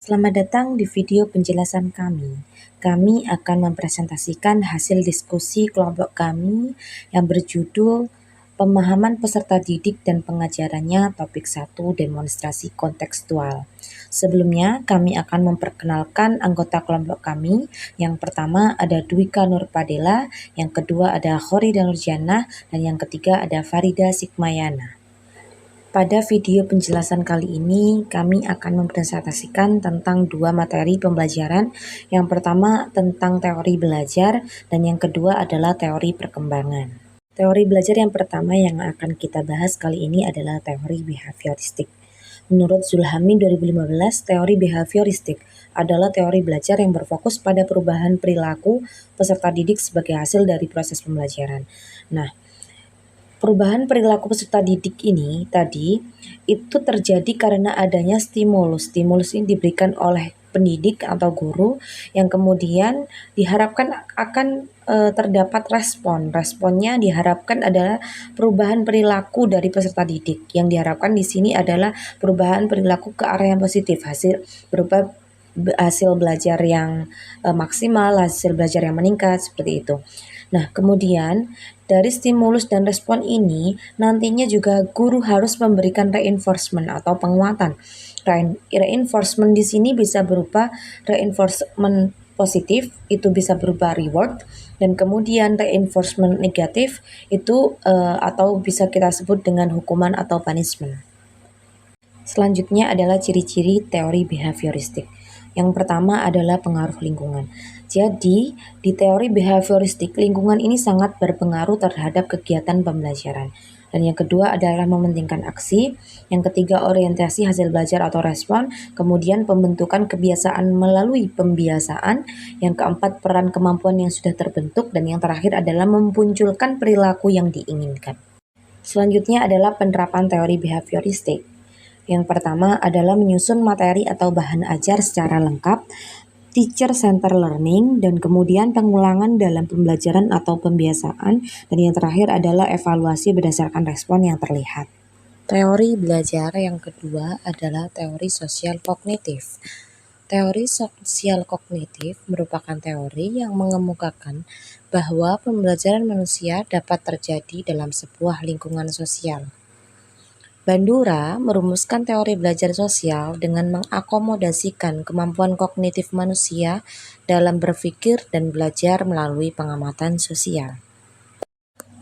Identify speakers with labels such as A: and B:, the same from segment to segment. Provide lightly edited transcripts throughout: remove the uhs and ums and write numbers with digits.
A: Selamat datang di video penjelasan kami. Kami akan mempresentasikan hasil diskusi kelompok kami yang berjudul Pemahaman Peserta Didik dan Pengajarannya Topik 1 Demonstrasi Kontekstual. Sebelumnya, kami akan memperkenalkan anggota kelompok kami. Yang pertama ada Dwika Nurpadela, yang kedua ada Khorida Nurjana, dan yang ketiga ada Farida Sikmayana. Pada video penjelasan kali ini, kami akan mempresentasikan tentang dua materi pembelajaran. Yang pertama tentang teori belajar, dan yang kedua adalah teori perkembangan. Teori belajar yang pertama yang akan kita bahas kali ini adalah teori behavioristik. Menurut Zulhami 2015, teori behavioristik adalah teori belajar yang berfokus pada perubahan perilaku peserta didik sebagai hasil dari proses pembelajaran. Nah, perubahan perilaku peserta didik ini tadi itu terjadi karena adanya stimulus. Stimulus ini diberikan oleh pendidik atau guru yang kemudian diharapkan akan terdapat respon. Responnya diharapkan adalah perubahan perilaku dari peserta didik. Yang diharapkan di sini adalah perubahan perilaku ke arah yang positif, berupa hasil belajar yang maksimal, hasil belajar yang meningkat, seperti itu. Nah, kemudian dari stimulus dan respon ini nantinya juga guru harus memberikan reinforcement atau penguatan. Reinforcement di sini bisa berupa reinforcement positif, itu bisa berupa reward, dan kemudian reinforcement negatif itu atau bisa kita sebut dengan hukuman atau punishment. Selanjutnya adalah ciri-ciri teori behavioristik. Yang pertama adalah pengaruh lingkungan. Jadi, di teori behavioristik, lingkungan ini sangat berpengaruh terhadap kegiatan pembelajaran. Dan yang kedua adalah mementingkan aksi. Yang ketiga, orientasi hasil belajar atau respon. Kemudian pembentukan kebiasaan melalui pembiasaan. Yang keempat, peran kemampuan yang sudah terbentuk. Dan yang terakhir adalah memunculkan perilaku yang diinginkan. Selanjutnya adalah penerapan teori behavioristik. Yang pertama adalah menyusun materi atau bahan ajar secara lengkap, teacher center learning, dan kemudian pengulangan dalam pembelajaran atau pembiasaan, dan yang terakhir adalah evaluasi berdasarkan respon yang terlihat. Teori belajar yang kedua adalah teori sosial kognitif. Teori sosial kognitif merupakan teori yang mengemukakan bahwa pembelajaran manusia dapat terjadi dalam sebuah lingkungan sosial. Bandura merumuskan teori belajar sosial dengan mengakomodasikan kemampuan kognitif manusia dalam berpikir dan belajar melalui pengamatan sosial.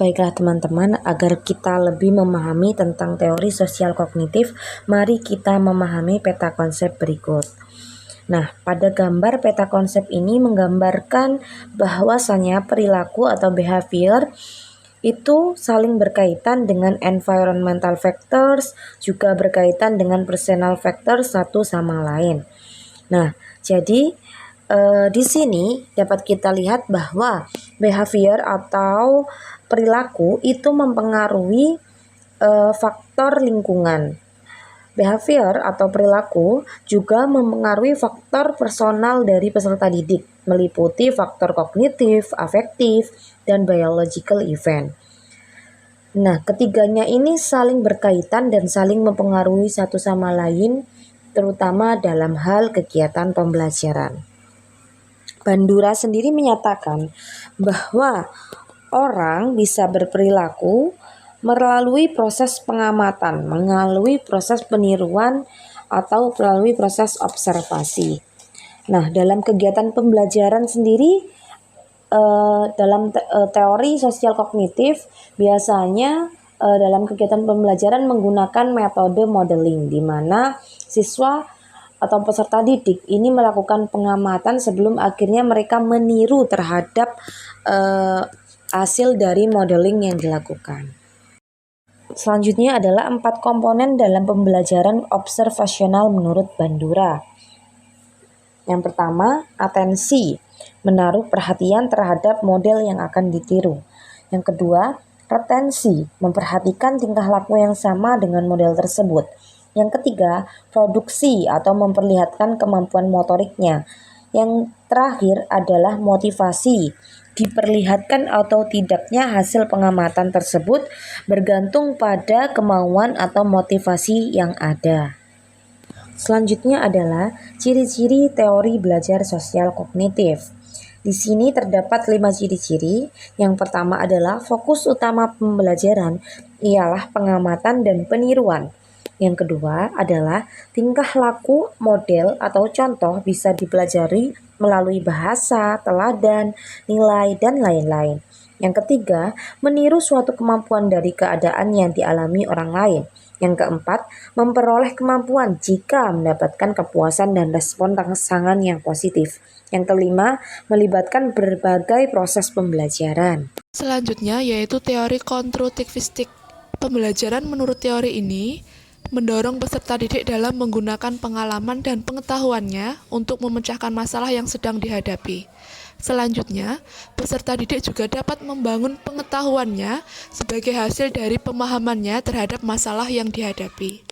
A: Baiklah teman-teman, agar kita lebih memahami tentang teori sosial kognitif, mari kita memahami peta konsep berikut. Nah, pada gambar peta konsep ini menggambarkan bahwasannya perilaku atau behavior itu saling berkaitan dengan environmental factors, juga berkaitan dengan personal factors satu sama lain. Nah, jadi di sini dapat kita lihat bahwa behavior atau perilaku itu mempengaruhi faktor lingkungan. Behavior atau perilaku juga mempengaruhi faktor personal dari peserta didik, meliputi faktor kognitif, afektif, dan biological event. Nah, ketiganya ini saling berkaitan dan saling mempengaruhi satu sama lain, terutama dalam hal kegiatan pembelajaran. Bandura sendiri menyatakan bahwa orang bisa berperilaku melalui proses pengamatan, melalui proses peniruan, atau melalui proses observasi. Nah, dalam kegiatan pembelajaran sendiri, dalam teori sosial kognitif, biasanya dalam kegiatan pembelajaran menggunakan metode modeling, di mana siswa atau peserta didik ini melakukan pengamatan sebelum akhirnya mereka meniru terhadap hasil dari modeling yang dilakukan. Selanjutnya adalah 4 komponen dalam pembelajaran observasional menurut Bandura. Yang pertama, atensi, menaruh perhatian terhadap model yang akan ditiru. Yang kedua, retensi, memperhatikan tingkah laku yang sama dengan model tersebut. Yang ketiga, produksi atau memperlihatkan kemampuan motoriknya. Yang terakhir adalah motivasi, diperlihatkan atau tidaknya hasil pengamatan tersebut bergantung pada kemauan atau motivasi yang ada. Selanjutnya adalah ciri-ciri teori belajar sosial kognitif. Di sini terdapat 5 ciri-ciri. Yang pertama adalah fokus utama pembelajaran ialah pengamatan dan peniruan. Yang kedua adalah tingkah laku, model, atau contoh bisa dipelajari melalui bahasa, teladan, nilai, dan lain-lain. Yang ketiga, meniru suatu kemampuan dari keadaan yang dialami orang lain. Yang keempat, memperoleh kemampuan jika mendapatkan kepuasan dan respon rangsangan yang positif. Yang kelima, melibatkan berbagai proses pembelajaran.
B: Selanjutnya yaitu teori konstruktivistik. Pembelajaran menurut teori ini mendorong peserta didik dalam menggunakan pengalaman dan pengetahuannya untuk memecahkan masalah yang sedang dihadapi. Selanjutnya, peserta didik juga dapat membangun pengetahuannya sebagai hasil dari pemahamannya terhadap masalah yang dihadapi.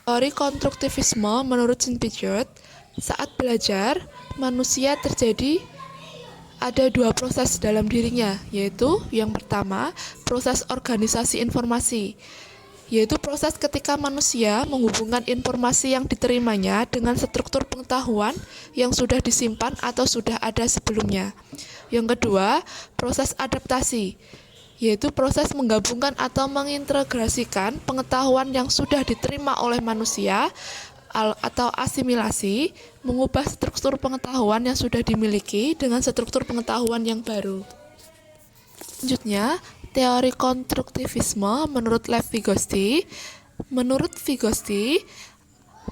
B: Teori konstruktivisme menurut Jean Piaget, saat belajar, manusia ada 2 proses dalam dirinya, yaitu yang pertama, proses organisasi informasi, yaitu proses ketika manusia menghubungkan informasi yang diterimanya dengan struktur pengetahuan yang sudah disimpan atau sudah ada sebelumnya. Yang kedua, proses adaptasi, yaitu proses menggabungkan atau mengintegrasikan pengetahuan yang sudah diterima oleh manusia atau asimilasi, mengubah struktur pengetahuan yang sudah dimiliki dengan struktur pengetahuan yang baru. Selanjutnya, teori konstruktivisme menurut Lev Vygotsky. Menurut Vygotsky,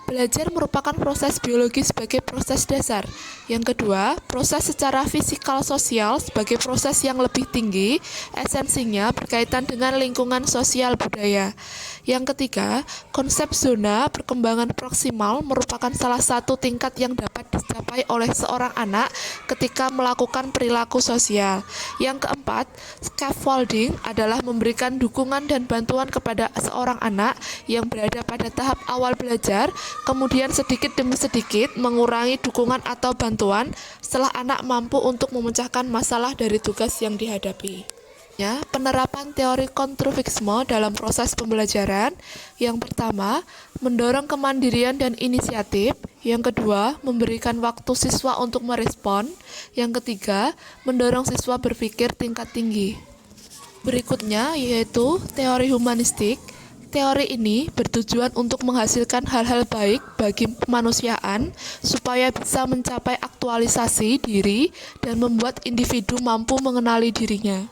B: belajar merupakan proses biologi sebagai proses dasar. Yang kedua, proses secara fisikal sosial sebagai proses yang lebih tinggi, esensinya berkaitan dengan lingkungan sosial budaya. Yang ketiga, konsep zona perkembangan proksimal merupakan salah satu tingkat yang dapat dicapai oleh seorang anak ketika melakukan perilaku sosial. Yang keempat, scaffolding adalah memberikan dukungan dan bantuan kepada seorang anak yang berada pada tahap awal belajar, kemudian sedikit demi sedikit mengurangi dukungan atau bantuan setelah anak mampu untuk memecahkan masalah dari tugas yang dihadapi. Penerapan teori konstruktivisme dalam proses pembelajaran. Yang pertama, mendorong kemandirian dan inisiatif. Yang kedua, memberikan waktu siswa untuk merespon. Yang ketiga, mendorong siswa berpikir tingkat tinggi. Berikutnya yaitu teori humanistik. Teori ini bertujuan untuk menghasilkan hal-hal baik bagi kemanusiaan supaya bisa mencapai aktualisasi diri dan membuat individu mampu mengenali dirinya.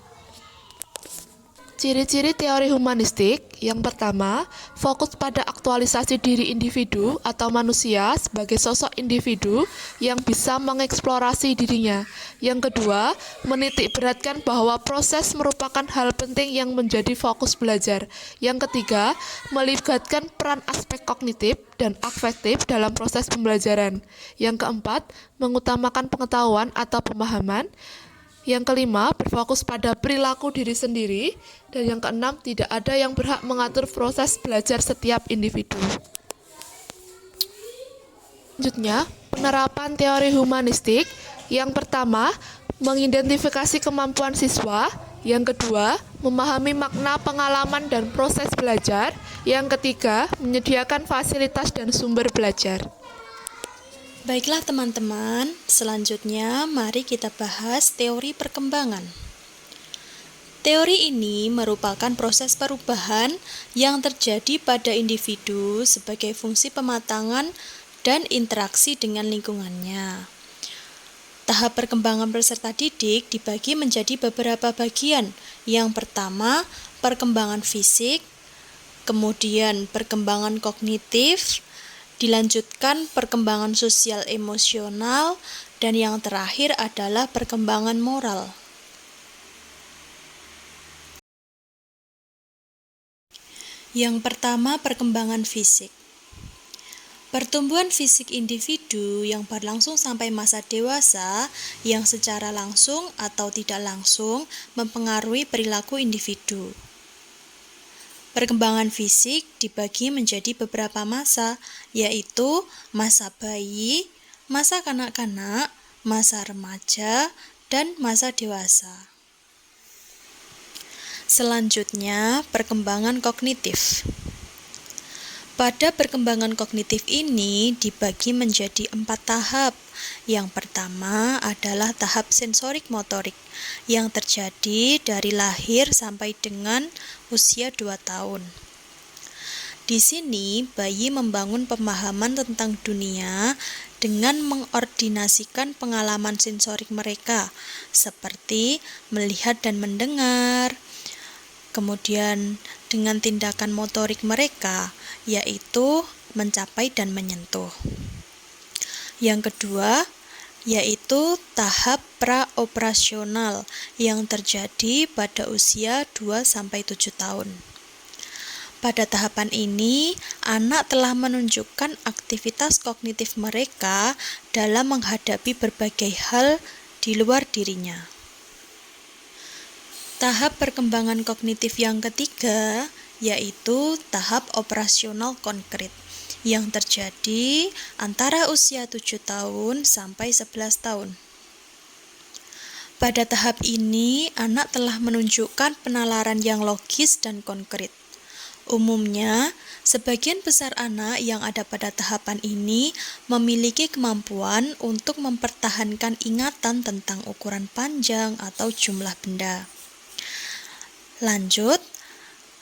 B: Ciri-ciri teori humanistik. Yang pertama, fokus pada aktualisasi diri individu atau manusia sebagai sosok individu yang bisa mengeksplorasi dirinya. Yang kedua, menitik beratkan bahwa proses merupakan hal penting yang menjadi fokus belajar. Yang ketiga, melibatkan peran aspek kognitif dan afektif dalam proses pembelajaran. Yang keempat, mengutamakan pengetahuan atau pemahaman. Yang kelima, berfokus pada perilaku diri sendiri. Dan yang keenam, tidak ada yang berhak mengatur proses belajar setiap individu. Selanjutnya, penerapan teori humanistik. Yang pertama, mengidentifikasi kemampuan siswa. Yang kedua, memahami makna pengalaman dan proses belajar. Yang ketiga, menyediakan fasilitas dan sumber belajar.
C: Baiklah teman-teman, selanjutnya mari kita bahas teori perkembangan. Teori ini merupakan proses perubahan yang terjadi pada individu sebagai fungsi pematangan dan interaksi dengan lingkungannya. Tahap perkembangan peserta didik dibagi menjadi beberapa bagian. Yang pertama, perkembangan fisik, kemudian perkembangan kognitif, dilanjutkan perkembangan sosial emosional, dan yang terakhir adalah perkembangan moral. Yang pertama, perkembangan fisik. Pertumbuhan fisik individu yang berlangsung sampai masa dewasa yang secara langsung atau tidak langsung mempengaruhi perilaku individu. Perkembangan fisik dibagi menjadi beberapa masa, yaitu masa bayi, masa kanak-kanak, masa remaja, dan masa dewasa. Selanjutnya, perkembangan kognitif. Pada perkembangan kognitif ini dibagi menjadi 4 tahap. Yang pertama adalah tahap sensorik motorik yang terjadi dari lahir sampai dengan usia 2 tahun. Di sini bayi membangun pemahaman tentang dunia dengan mengordinasikan pengalaman sensorik mereka seperti melihat dan mendengar. Kemudian dengan tindakan motorik mereka, yaitu mencapai dan menyentuh. Yang kedua, yaitu tahap praoperasional yang terjadi pada usia 2-7 tahun. Pada tahapan ini, anak telah menunjukkan aktivitas kognitif mereka dalam menghadapi berbagai hal di luar dirinya. Tahap perkembangan kognitif yang ketiga yaitu tahap operasional konkret yang terjadi antara usia 7 tahun sampai 11 tahun. Pada tahap ini, anak telah menunjukkan penalaran yang logis dan konkret. Umumnya, sebagian besar anak yang ada pada tahapan ini memiliki kemampuan untuk mempertahankan ingatan tentang ukuran panjang atau jumlah benda. Lanjut,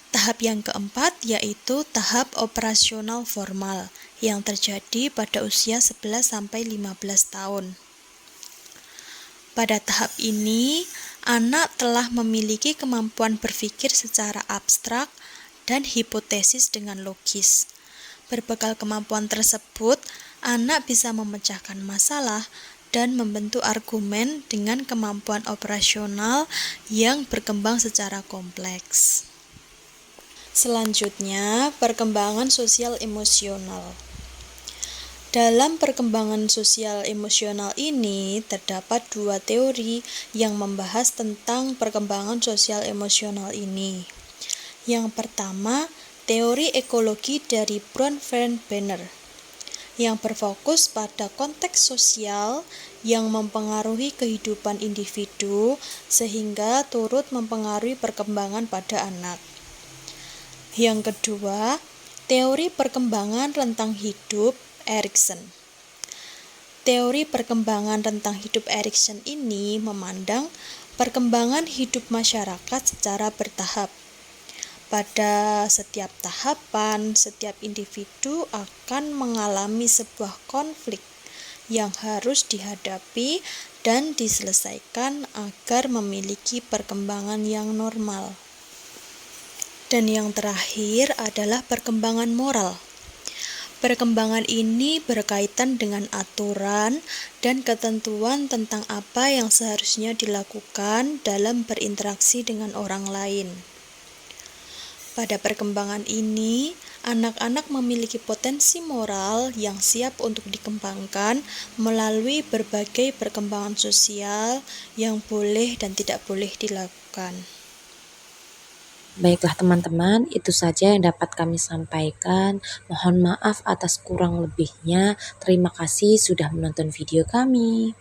C: tahap yang keempat yaitu tahap operasional formal yang terjadi pada usia 11-15 tahun. Pada tahap ini, anak telah memiliki kemampuan berpikir secara abstrak dan hipotesis dengan logis. Berbekal kemampuan tersebut, anak bisa memecahkan masalah dan membentuk argumen dengan kemampuan operasional yang berkembang secara kompleks. Selanjutnya, perkembangan sosial emosional. Dalam perkembangan sosial emosional ini terdapat 2 teori yang membahas tentang perkembangan sosial emosional ini. Yang pertama, teori ekologi dari Bronfenbrenner yang berfokus pada konteks sosial yang mempengaruhi kehidupan individu sehingga turut mempengaruhi perkembangan pada anak. Yang kedua, teori perkembangan rentang hidup Erikson. Teori perkembangan rentang hidup Erikson ini memandang perkembangan hidup masyarakat secara bertahap. Pada setiap tahapan, setiap individu akan mengalami sebuah konflik yang harus dihadapi dan diselesaikan agar memiliki perkembangan yang normal. Dan yang terakhir adalah perkembangan moral. Perkembangan ini berkaitan dengan aturan dan ketentuan tentang apa yang seharusnya dilakukan dalam berinteraksi dengan orang lain. Pada perkembangan ini, anak-anak memiliki potensi moral yang siap untuk dikembangkan melalui berbagai perkembangan sosial yang boleh dan tidak boleh dilakukan.
A: Baiklah teman-teman, itu saja yang dapat kami sampaikan. Mohon maaf atas kurang lebihnya. Terima kasih sudah menonton video kami.